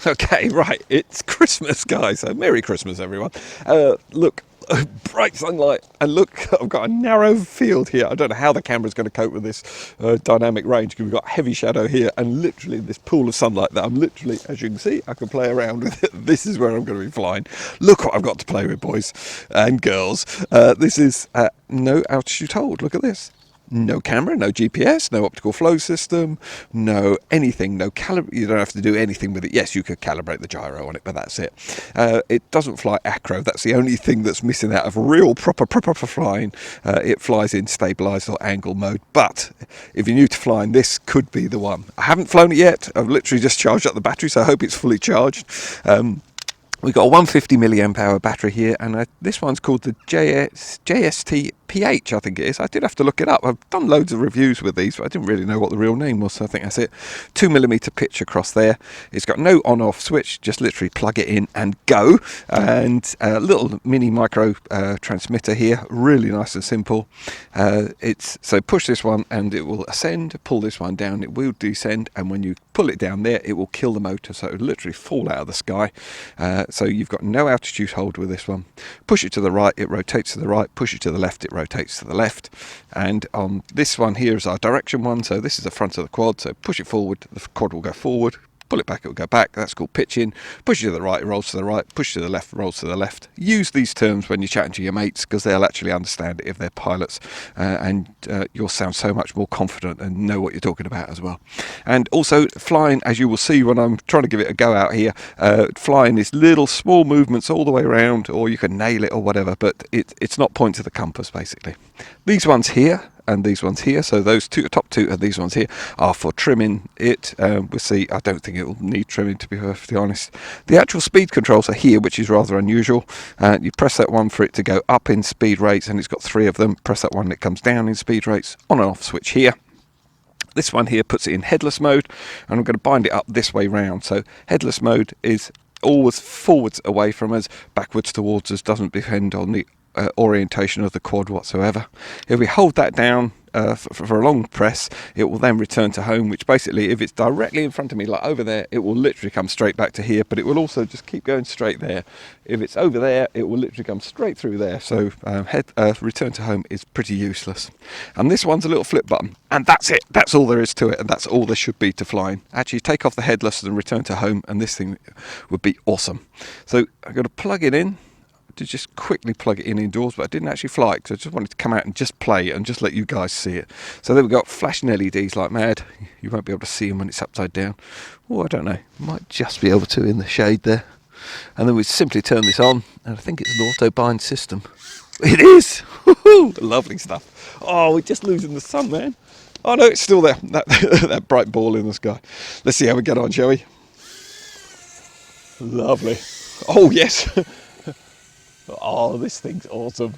Okay, right, it's Christmas, guys, so Merry Christmas, everyone. Look, bright sunlight, and look, I've got a narrow field here. I don't know how the camera's going to cope with this dynamic range, because we've got heavy shadow here, and literally this pool of sunlight that I'm literally, as you can see, I can play around with it. This is where I'm going to be flying. Look what I've got to play with, boys and girls. This is no altitude hold. Look at this. No camera, no GPS, no optical flow system, no anything, no you don't have to do anything with it. Yes, you could calibrate the gyro on it, but that's it. It doesn't fly acro. That's the only thing that's missing out of real proper flying. It flies in stabilized or angle mode, but if you're new to flying, this could be the one. I haven't flown it yet. I've literally just charged up the battery, so I hope it's fully charged. We've got a 150 milliamp hour battery here, and this one's called the JST PH, I think it is. I did have to look it up. I've done loads of reviews with these, but I didn't really know what the real name was, so I think that's it. 2mm pitch across there. It's got no on-off switch, just literally plug it in and go. And a little mini micro transmitter here, really nice and simple. So push this one and it will ascend, pull this one down, it will descend, and when you pull it down there, it will kill the motor, so it will literally fall out of the sky. So you've got no altitude hold with this one. Push it to the right, it rotates to the right. Push it to the left, it rotates to the left. And on this one here is our direction one, so this is the front of the quad, so push it forward, the quad will go forward. Pull it back, it will go back. That's called pitching. Push it to the right, it rolls to the right. Push to the left, rolls to the left. Use these terms when you're chatting to your mates, because they'll actually understand it if they're pilots, and you'll sound so much more confident and know what you're talking about as well. And also flying, as you will see when I'm trying to give it a go out here, flying is little small movements all the way around, or you can nail it or whatever, but it's not point to the compass basically. These ones here and these ones here, so those top two of these ones here are for trimming it. We'll see, I don't think it will need trimming, to be perfectly honest. The actual speed controls are here, which is rather unusual. You press that one for it to go up in speed rates, and it's got 3 of them. Press that one, it comes down in speed rates. On and off switch here. This one here puts it in headless mode, and I'm going to bind it up this way round. So headless mode is always forwards away from us, backwards towards us, doesn't depend on the orientation of the quad whatsoever. If we hold that down for a long press, it will then return to home, which basically, if it's directly in front of me like over there, it will literally come straight back to here, but it will also just keep going straight there. If it's over there, it will literally come straight through there. So return to home is pretty useless. And this one's a little flip button, and that's it. That's all there is to it, and that's all there should be to flying. Actually take off the headless and return to home, and this thing would be awesome. So I'm going to plug it in, to just quickly plug it in indoors, but I didn't actually fly it because I just wanted to come out and just play and just let you guys see it. So there we got flashing LEDs like mad. You won't be able to see them when it's upside down. Oh, I don't know, might just be able to in the shade there. And then we simply turn this on, and I think it's an auto bind system. It is! Woohoo! Lovely stuff. Oh, we're just losing the sun, man. Oh no, it's still there, that bright ball in the sky. Let's see how we get on, shall we? Lovely. Oh yes. Oh, this thing's awesome.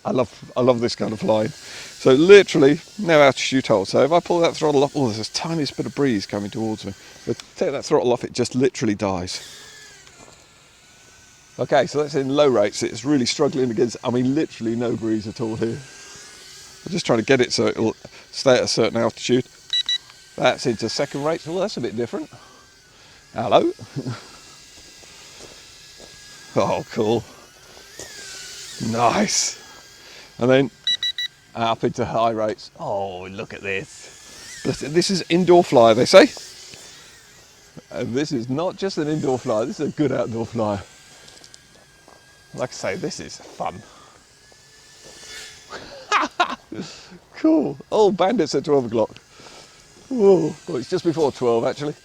I love this kind of flying. So literally no altitude hold. So if I pull that throttle off, oh, there's a tiniest bit of breeze coming towards me. But take that throttle off, it just literally dies. Okay, so that's in low rates. It's really struggling against, I mean, literally no breeze at all here. I'm just trying to get it so it'll stay at a certain altitude. That's into second rates. Well, that's a bit different. Hello. Oh, cool. Nice. And then up into high rates. Oh, look at this. This is indoor fly, they say. And this is not just an indoor fly, this is a good outdoor flyer. Like I say, this is fun. Cool. Oh, bandits at 12 o'clock. Whoa. Well, it's just before 12 actually.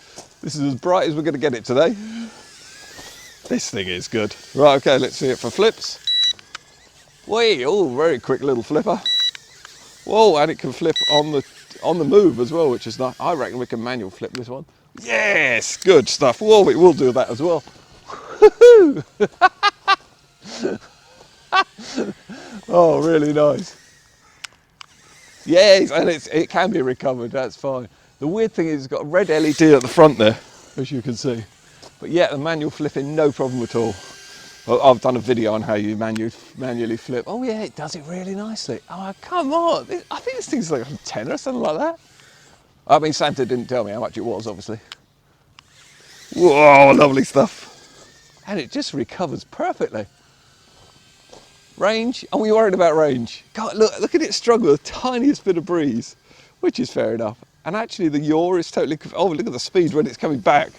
This is as bright as we're going to get it today. This thing is good. Right, okay, let's see it for flips. Whee! Oh, very quick little flipper. Whoa, and it can flip on the move as well, which is nice. I reckon we can manual flip this one. Yes, good stuff. Whoa, we will do that as well. Oh, really nice. Yes, and it can be recovered, that's fine. The weird thing is it's got a red LED at the front there, as you can see. But yeah, the manual flipping, no problem at all. Well, I've done a video on how you manually flip. Oh yeah, it does it really nicely. Oh, come on. I think this thing's like a 10 or something like that. I mean, Santa didn't tell me how much it was, obviously. Whoa, lovely stuff. And it just recovers perfectly. Range, are we worried about range? God, look at it struggle with the tiniest bit of breeze, which is fair enough. And actually the yaw is totally, oh, look at the speed when it's coming back.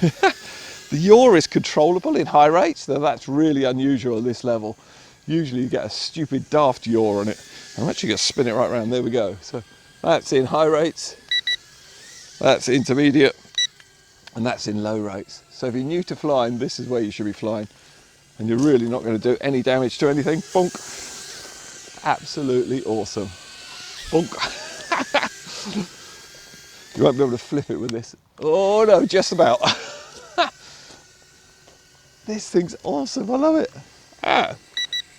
The yaw is controllable in high rates, though that's really unusual at this level. Usually you get a stupid daft yaw on it. I'm actually going to spin it right around, there we go. So that's in high rates, that's intermediate, and that's in low rates. So if you're new to flying, this is where you should be flying. And you're really not going to do any damage to anything. Bonk. Absolutely awesome. Bonk. You won't be able to flip it with this. Oh no, just about. This thing's awesome, I love it.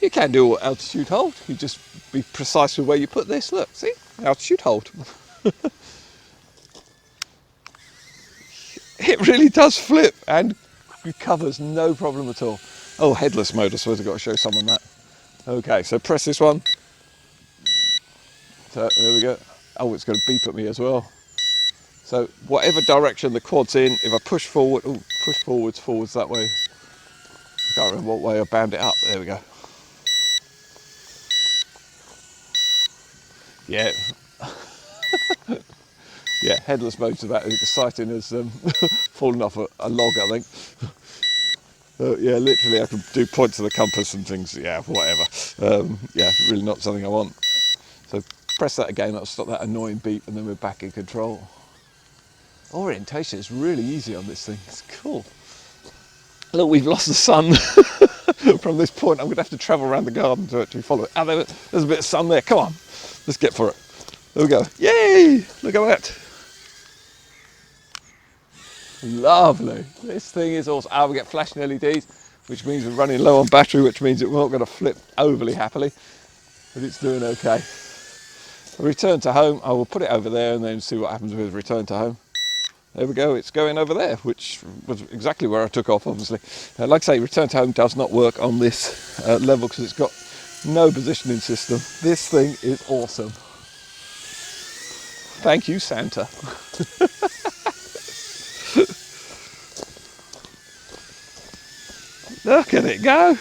You can do altitude hold. You just be precise with where you put this. Look, see? Altitude hold. It really does flip and recovers no problem at all. Oh, headless mode, I suppose I've got to show someone that. Okay, so press this one. So there we go. Oh, it's going to beep at me as well. So whatever direction the quad's in, if I push forward, oh, push forwards that way. I can't remember what way I bound it up. There we go. Yeah. Yeah, headless mode's about as exciting as falling off a log, I think. Yeah, literally I can do points of the compass and things, yeah, whatever. Yeah, really not something I want. So press that again, that'll stop that annoying beep, and then we're back in control. Orientation is really easy on this thing, it's cool. Look, we've lost the sun from this point. I'm going to have to travel around the garden to actually follow it. Oh, there's a bit of sun there, come on, let's get for it. There we go, yay, look at that. Lovely. This thing is awesome. We get flashing LEDs, which means we're running low on battery, which means it will not going to flip overly happily, but it's doing okay. Return to home, I will put it over there and then see what happens with return to home. There we go, it's going over there, which was exactly where I took off, obviously. Like I say, return to home does not work on this level because it's got no positioning system. This thing is awesome. Thank you, Santa. Look at it go.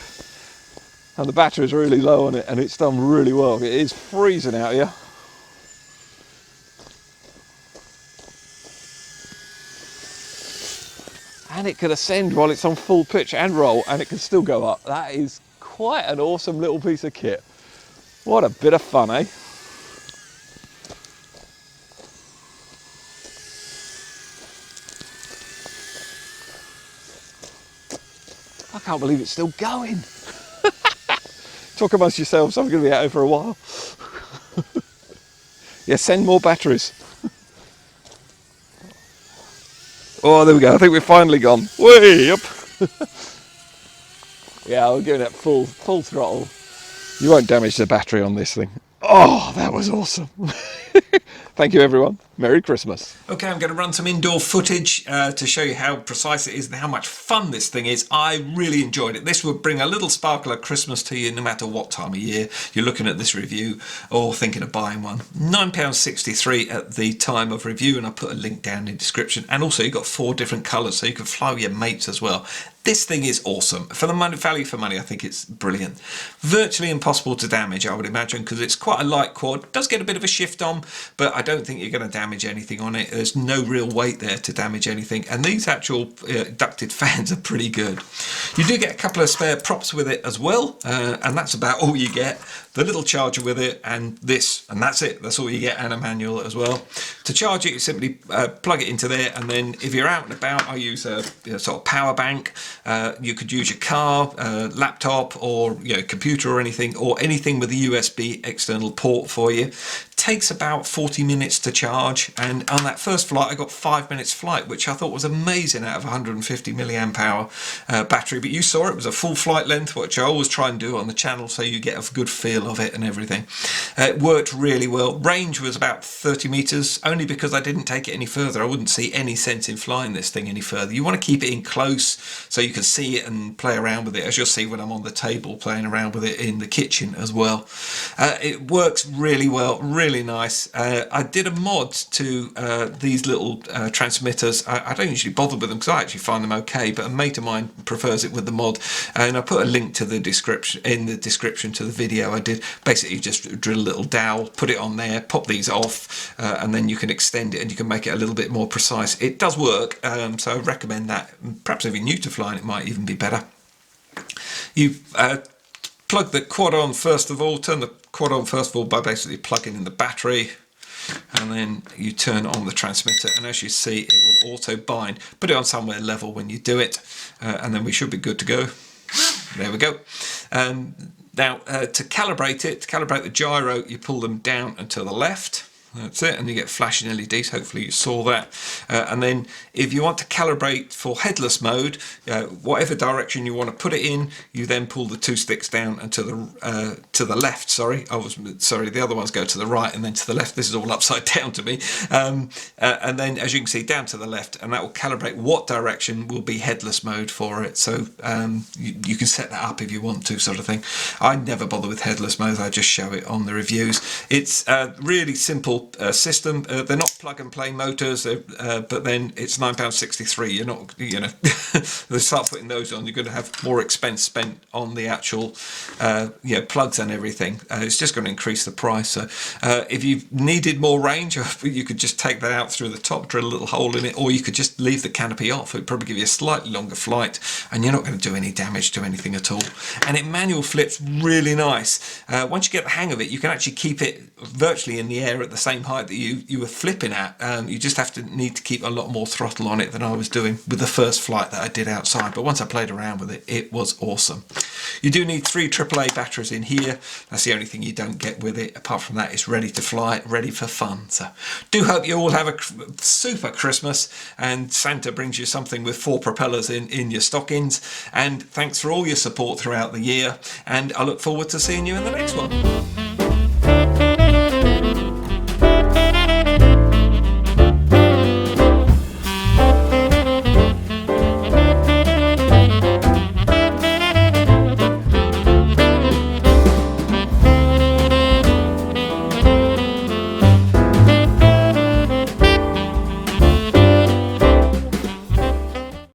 And the battery's really low on it and it's done really well. It is freezing out here. And it can ascend while it's on full pitch and roll, and it can still go up. That is quite an awesome little piece of kit. What a bit of fun, eh? I can't believe it's still going. Talk amongst yourselves, I'm going to be out here for a while. Yeah, send more batteries. Oh, there we go. I think we're finally gone. Way up. Yeah, we're giving it full throttle. You won't damage the battery on this thing. Oh, that was awesome. Thank you, everyone. Merry Christmas. Okay, I'm going to run some indoor footage to show you how precise it is and how much fun this thing is. I really enjoyed it. This would bring a little sparkle of Christmas to you no matter what time of year you're looking at this review or thinking of buying one. £9.63 at the time of review, and I'll put a link down in the description. And also you've got 4 different colours, so you can fly with your mates as well. This thing is awesome. For the money, value for money, I think it's brilliant. Virtually impossible to damage, I would imagine, because it's quite a light quad. It does get a bit of a shift on, but I don't think you're going to damage anything on it. There's no real weight there to damage anything. And these actual ducted fans are pretty good. You do get a couple of spare props with it as well, and that's about all you get. The little charger with it and this, and that's it. That's all you get, and a manual as well. To charge it, you simply plug it into there, and then if you're out and about, I use a sort of power bank. You could use your car, laptop, or computer or anything with a USB external port for you. Takes about 40 minutes to charge, and on that first flight I got 5 minutes flight, which I thought was amazing out of 150 milliamp hour battery. But you saw it was a full flight length, which I always try and do on the channel so you get a good feel of it and everything. It worked really well. Range was about 30 meters, only because I didn't take it any further. I wouldn't see any sense in flying this thing any further. You want to keep it in close so you can see it and play around with it, as you'll see when I'm on the table playing around with it in the kitchen as well. It works really well, really really nice. I did a mod to these little transmitters. I don't usually bother with them because I actually find them okay, but a mate of mine prefers it with the mod, and I put a link to the description to the video. I did basically just drill a little dowel, put it on there, pop these off, and then you can extend it and you can make it a little bit more precise. It does work, so I recommend that. Perhaps if you're new to flying, it might even be better. You plug the quad on first of all, turn the quad on first of all by basically plugging in the battery, and then you turn on the transmitter, and as you see it will auto bind. Put it on somewhere level when you do it, and then we should be good to go. There we go. Now to calibrate it, to calibrate the gyro, you pull them down and to the left. That's it, and you get flashing LEDs. Hopefully you saw that. And then if you want to calibrate for headless mode, whatever direction you want to put it in, you then pull the two sticks down and to the left. Sorry, the other ones go to the right and then to the left. This is all upside down to me. And then, as you can see, down to the left, and that will calibrate what direction will be headless mode for it. So you can set that up if you want to, sort of thing. I never bother with headless mode. I just show it on the reviews. It's really simple system. They're not plug and play motors, but then it's £9.63. You're not, they start putting those on, you're going to have more expense spent on the actual plugs and everything. It's just going to increase the price. So if you needed more range, you could just take that out through the top, drill a little hole in it, or you could just leave the canopy off. It would probably give you a slightly longer flight, and you're not going to do any damage to anything at all. And it manual flips really nice. Once you get the hang of it, you can actually keep it virtually in the air at the same height that you were flipping at. You just need to keep a lot more throttle on it than I was doing with the first flight that I did outside, but once I played around with it, it was awesome. You do need 3 AAA batteries in here. That's the only thing you don't get with it. Apart from that, it's ready to fly, ready for fun. So do hope you all have a super Christmas, and Santa brings you something with 4 propellers in your stockings. And thanks for all your support throughout the year, and I look forward to seeing you in the next one.